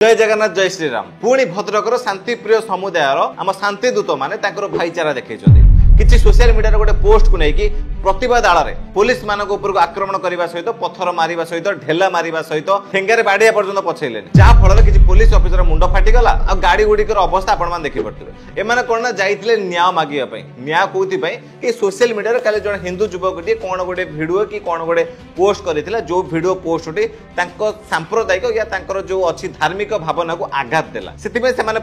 जय जगन्नाथ जय श्रीराम पुणी भद्रकर शांतिप्रिय समुदाय आम शांति दूत माने भाईचारा देखई किसी सोशल मीडिया गोटे पोस्ट को लेकिन प्रतिवाद आड़ पुलिस मान आक्रमण करने सहित पत्थर मारिबा सहित ढेला मारिबा सहित ठेंगारे बाड़िया पर्यंत पछेले जहाँ फल किसी पुलिस ऑफिसर मुंड फाटीगला आ गाड़ी गुड़िकर अवस्था आपण देखिपे एम कौन जाते न्याय मागे न्याय कौन कि सोशल मीडिया काले जन हिंदू युवक कौन गोटे भिडियो कि कौन गोटे पोस्ट करथिला जो भिडियो पोस्ट सांप्रदायिक या जो अच्छी धार्मिक भावना को आघात देला से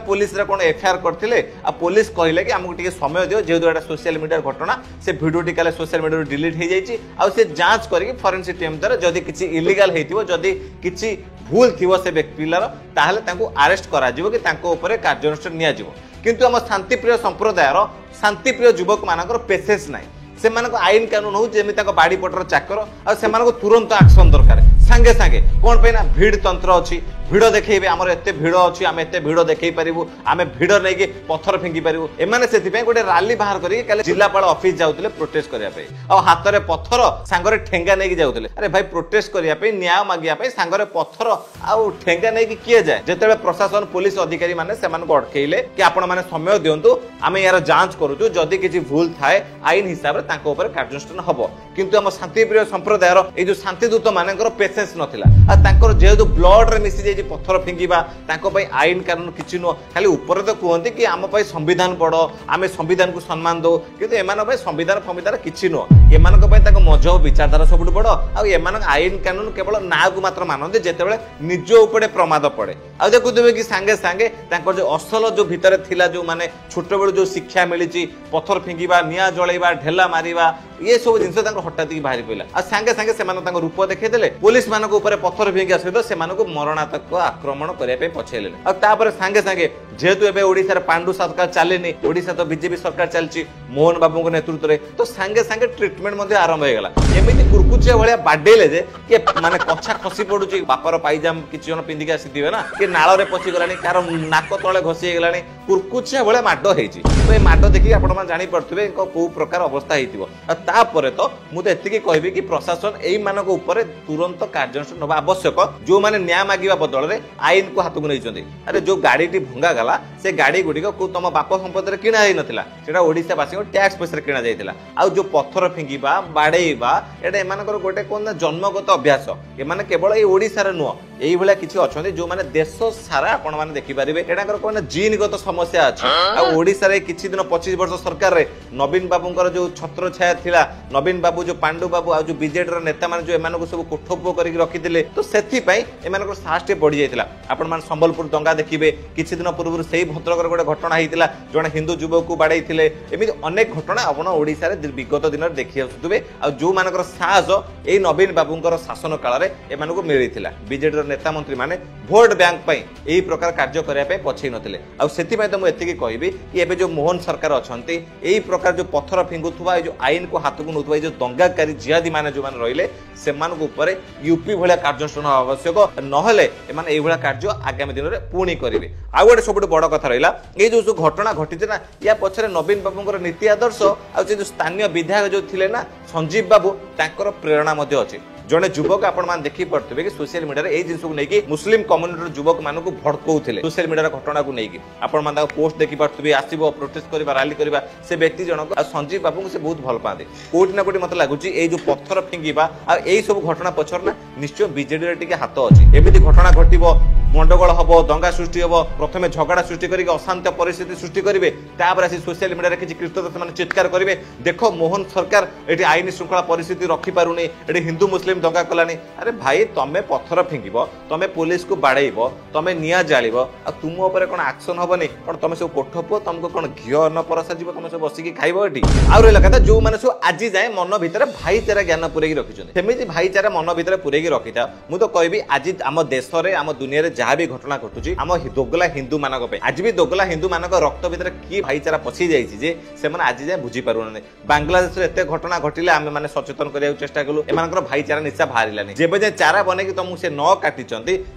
पुलिस कौन एफआईआर करथिले आ पुलिस कहले कि हमको टिके समय दियो जेहेतु एटा सोशल मीडिया घटना से भिडियोटी काले सोशल मीडिया डिलीट हो जाइए आ से जांच करके फॉरेंसिक टीम द्वारा जदि किसी इलीगल हेतिबो जदि किसी भूल थिबो से पिलार ताहले तांको अरेस्ट करा जिवो कि तांको ऊपर कार्यानुष्ठान निया जिवो किंतु हम शांतिप्रिय संप्रदायर शांतिप्रिय युवक मानकर पेशेंस नाही से आईन कानून हो जमी बाड़ी पटर चाकर आ तुरंत एक्शन दरकार सांगे सांगे कौन पे ना भिड़ तंत्र अच्छी भिड़ देखिए आमर एत भिड़ अच्छी आम एत भिड़ देखई पारू आम भिड़ नहीं पत्थर फिंगी पारू एमाने से गोटे राली बाहर कर जिलापाल ऑफिस जाऊे प्रोटेस्ट करने हाथ में पत्थर सांगरे ठेंगा नहीं जाऊे अरे भाई प्रोटेस्ट करने न्याय मागे सांगरे पत्थर आउ ठेंगा नहीं किए जाए जिते प्रशासन पुलिस अधिकारी मैंने अटकईले कि आपण मैंने समय दिंतु आम यार जांच करूँ जदि किसी भूल थाए आईन हिसाब से कार्यानुष्ठान हम किंतु आम शांतिप्रिय संप्रदायर ये जो शांतिदूत मानकर पेशेंस नथिला जेहेतु ब्लड रे मिसी जाइए पत्थर फिंगिबा आईन कानून किसी नुह खाली ऊपर तो कहते कि आम संविधान बड़ आम संविधान को सम्मान दो किंतु एम संविधान फंविधान किसी नुह एम मजहब विचारधारा सब बड़ आम आईन कानून केवल ना को मात्र मानते जिते निज उपरे प्रमाद पड़े आ देखुवे कि सांगे सांगे जो असल जो भितर थिला जो माने छोट बेलू जो शिक्षा मिली पत्थर फिंगिबा निया जलैबा ढेला मारिबा ये सब जिन हठात बाहरी पड़ा सांगे सांगे से रूप देखते पुलिस मान पत्थर फिंगा सहित से मरणातक आक्रमण करने पछेले आपर सांगे सांगे जेहेतु एबे ओडिशा पांडु सरकार चलेनी ओडिशा तो बीजेपी सरकार चलती मोहन बाबू नेतृत्व में तो सांगे सांगे ट्रिटमेंट आरंभ होगा एमती कुरकुचिया भाया बाडेले जे कि माने कछा खसी पड़ुची बापर पाइजाम किसी जन पिंधिक आसीथिबे ना कि नाल रे पचिगलानी कार नाक तले घसी गलानी कुरकुचिया भाया माड होईची तो ये माड देखि आपण मान जानि पड़थुबे को प्रकार अवस्था हेतिबो तापर तो मुझे एतिकी कहबी कि प्रशासन एई मानक ऊपर तुरंत कार्यानुष्ठान होबा आवश्यक जो माने न्याय मागिबा बदल रे आईन को हाथ को नहीं अरे जो गाड़ी भंगा गला से गाड़ी गुड़िक तुम बाप संपद में किणा होता है ओडिशा वासी टैक्स पैसा किणा जाइला आ जो पत्थर फिंगिबा बाड़ेबा एटा एमानकर गोटे कौन जन्मगत अभ्यास एमाने केवल ये ओडिशा नुह यही भाया किसी अच्छा जो मैंने देश सारा आपण मैंने देखिपारे एटाकर कौन जीनगत समस्या अच्छी ओडिशा रे किछि दिन 25 वर्ष सरकार रे नवीन बाबूंकर जो छत्र छाया थिला नवीन बाबू जो पांडु बाबू आ जो बीजेडी नेता मान जो एमानक सब कोठोपो करके रखिथिले तो सेथि पई एमानकर साहस टे बढ़ी जाइतिला आपण मान संबलपुर दंगा देखिबे किछि दिन पूर्व से भद्रकर गोटे घटना होता जड़े हिंदू युवक को बाड़े एमती अनेक घटना अपन ओडिशा रे विगत दिन देखी आसुवे आ जो मानकर साहस यही नवीन बाबूंकर शासन काल में एमानक मिलता बीजेडी नेता मंत्री माने भोट बैंक पई यही प्रकार कार्य करने पछई नथिले आ सेति पई तो मु एतिकी कहबी कि एबे जो मोहन सरकार अछंती यही प्रकार जो पत्थर फिंगुथुवा जो आईन को हाथ को नउथुवा जो दंगाकारी जिहादी माने जो मान रहिले सेमानक ऊपर यूपी भलिया कार्यानुष्ठान आवश्यक नहले एमान एई भलिया कार्य आगामी दिन में पुणी करेंगे आउ गोटे सब बड़ कथा रहा ये जो घटना घटी ना या पछरे नवीन बाबूंकर नीति आदर्श आ जो स्थानीय विधायक जो थिले ना संजीव बाबू तांकर प्रेरणा मध्य अच्छी जड़े युवक आपण मान देखी पड़ते कि सोशल मीडिया ये जिन को लेकिन मुस्लिम कम्युनिटी युवक मान को भड़काउथिले सोशल मीडिया घटना को लेकिन आपण मान पोस्ट देखी पड़ते आसो प्रोटेस्ट करवा राली करवा से व्यक्ति जनक संजीव बाबू को से बहुत भल पाते कोटी ना कोटी मतलब लगुच ये जो पत्थर फिंगिबा आ यही सब घटना पछर ना निश्चय बीजेडी रे हाथ अच्छी एमती घटना घटव गंडगोल हम दंगा सृष्टि हम प्रथम झगड़ा सृष्टि करके अशांत परिस्थिति सृष्टि करेंगे आसी सोशल मीडिया किसी कृतज्ञ से चित्कार करेंगे देख मोहन सरकार ये आईन श्रृंखला परिस्थिति रखिपारुनी ये हिंदू मुस्लिम दंगा कलानी अरे भाई तमें पत्थर फिंगिब तमें पुलिस को बाड़ेब तमें निया जालिब आ तुम उपर कौन एक्शन हेनी कौन तुम सब कोठप तुमको कौन घी अन्न परसा जीव तुम सब बसिकी खाइब ये आउ रहा कथा जो मैंने सब आज जाए मन भितर भाईचारा ज्ञान पूरे रखिंट सेमती भाईचारा मन भितर पूरे रखी था मुझे कहबी आज आम देश में आम दुनिया में जहाँ भी घटना घटुची आम दोगला हिंदू मानक आज भी दोगला हिंदू मानक रक्त भितर कि भाईचारा पशि जाइए आज जाए बुझी पारुना बांग्लादेश एत घटना घटिले आम मैंने सचेतन करने चेष्टा कलु एम भाईचारा निशा बाहर जेबे जाए चारा बनई तुमको से न काटी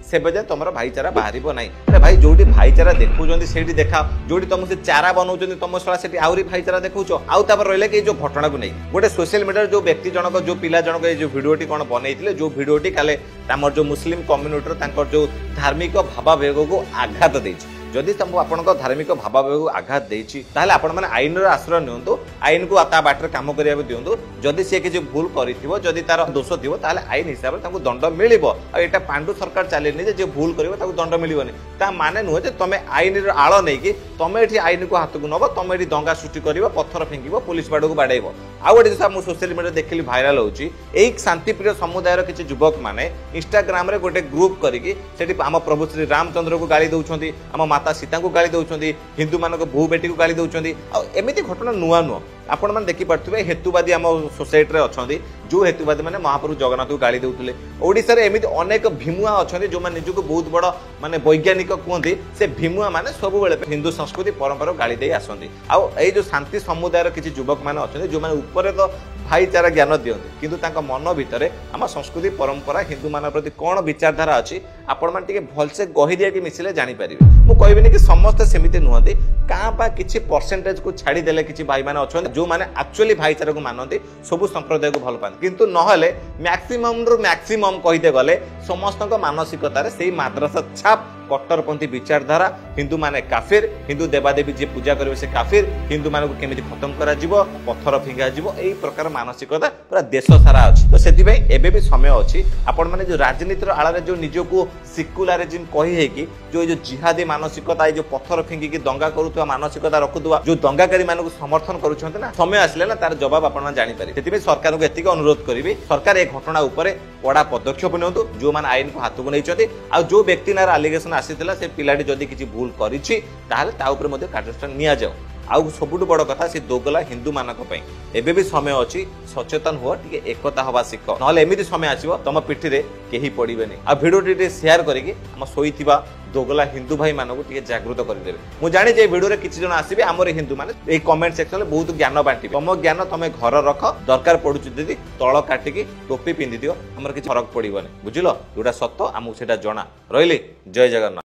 सेबे जाए तुम भाईचारा बाहर ना अरे भाई जो भाईचारा देखुं से देखा जो तुमको से चारा बनाऊँ तुम सला से आहरी भाईचारा देखुच आउ रहा कि जो घटना को नहीं गोटे सोशल मीडिया जो व्यक्ति जनक जो पिला जनक जो भिडियोटी कौन बनई जो भिडियोटी काले आमर जो मुस्लिम कम्युनिटी जो धार्मिक भावावेग को आघात देछि जदि आपण धार्मिक भावावेग आघात देछि ताहले आपण माने आईन रो आश्रय नियंतु आईन को ता बाटर काम करिया दियंतु जदि से किछि भूल करिथिबो जदि तार दोष थिबो ताहले आईन हिसाब रे ताकू दंड मिलिबो आ एटा पांडु सरकार चालेनी जे भूल करिवो ताकू दंड मिलिबोनी ता माने नुह जे तमे आईन रो आळ नै कि तमे एठी आईन को हाथ को नबो तमे एठी दंगा सृष्टि करिवो पत्थर फेंकिबो पुलिस बाडू को बाडैबो आ गोटे जिस मु सोशल मीडिया देखली भाइराल होची एई शांतिप्रिय समुदाय रो किछि युवक माने इंस्टाग्राम रे गोटे ग्रुप करिकि सेठी आम प्रभु श्री रामचंद्र को गाली दउछंती आम माता सीता को गाली दउछंती हिंदू मानको भू बेटी को गाली दउछंती आ एमिति घटना नुआ नुआ आपण मान देखि पड़थुबे हेतुवादी आम सोसाइटी रे अछंती जो हेतुवादी माने महाप्रभु जगन्नाथ को गाली देउतले ओडिसा रे एमिति अनेक भीमुआ अछंती जो माने निजको बहुत बड़ माने वैज्ञानिक कहंती से भीमुआ माने सब बेले हिंदू संस्कृति परंपरा गाली दे आसंती आ एई जो शांति समुदाय रो किछि युवक माने अछंती जो माने ऊपर तो भाईचारा ज्ञान दियंती किंतु तांका मन भितरे आम संस्कृति परंपरा हिंदू मान प्रति कोन विचारधारा अछि आपण मान टिके भलसे गहि दिया कि मिसिले जानि परिबे मु कहबिनी कि समस्त सेमिति नुहंती का बा किछि परसेंटेज को छाडी देले किछि भाई माने अछंती जो माने एक्चुअली भाईचारा को मानंती सब संप्रदाय को भल पान किंतु नहले मैक्सिमम रो मैक्सिमम कहिते गले समस्त मानसिकता रे सेही माद्रासा छाप कट्टरपंथी विचारधारा हिंदू माने काफिर हिंदू देवादेवी जे पूजा करिवे से काफिर हिंदू मानको केमिति खत्म करा जिवो पत्थर फिंगा जिवो एई प्रकार मानसिकता पूरा देश सारा अछि तो सेति भाई एबे भी समय अछि आपण माने जो राजनीति रो आळा रे जो निजको सेक्युलरिज्म कहि हे कि जो जिहादी मानसिकता जो पत्थर फिंगी कि दंगा करूथवा मानसिकता रखुथवा जो दंगाकारी मानको समर्थन करूछन्ते ना समय आसले ना तार जवाब आपण मान जानि पारि सेति भाई सरकार को एतिक अनुरोध करिवि सरकार ए घटना ऊपर बड़ा पदक्षेप नियंतु जो मान आईन को हाथ को नैचंती आ जो व्यक्ति नार एलिगेशन आसीतिला से पिलाटी जदि किछि भूल करिछि ताहाले ता ऊपर मध्ये कार्यानुष्ठान निया जाओ आउ सबुठ बड़ कथा से दोगला हिंदू मानक पई एबे भी समय अछि सचेतन हो टिके एकता हवा सिख नहले एमिति समय आसीबो तम पिठी रे केही पड़िबेनी आ वीडियो टिके शेयर करिकि हम सोईथिबा दोगला हिंदू भाई मानक टिके जागृत करदेबे मु जानि जे वीडियो रे किछि जण आसीबे हमर हिंदू माने ए कमेंट सेक्शन रे बहुत ज्ञान बांटिबे तम ज्ञान तमे घर रख दरकार पडुछि दीदी तळ काटिकि टोपी पिंदि दियो हमर किछि फरक पड़िबोनी बुझिलो जोटा सत्य हमहु सेटा जणा रहिली जय जगन्नाथ।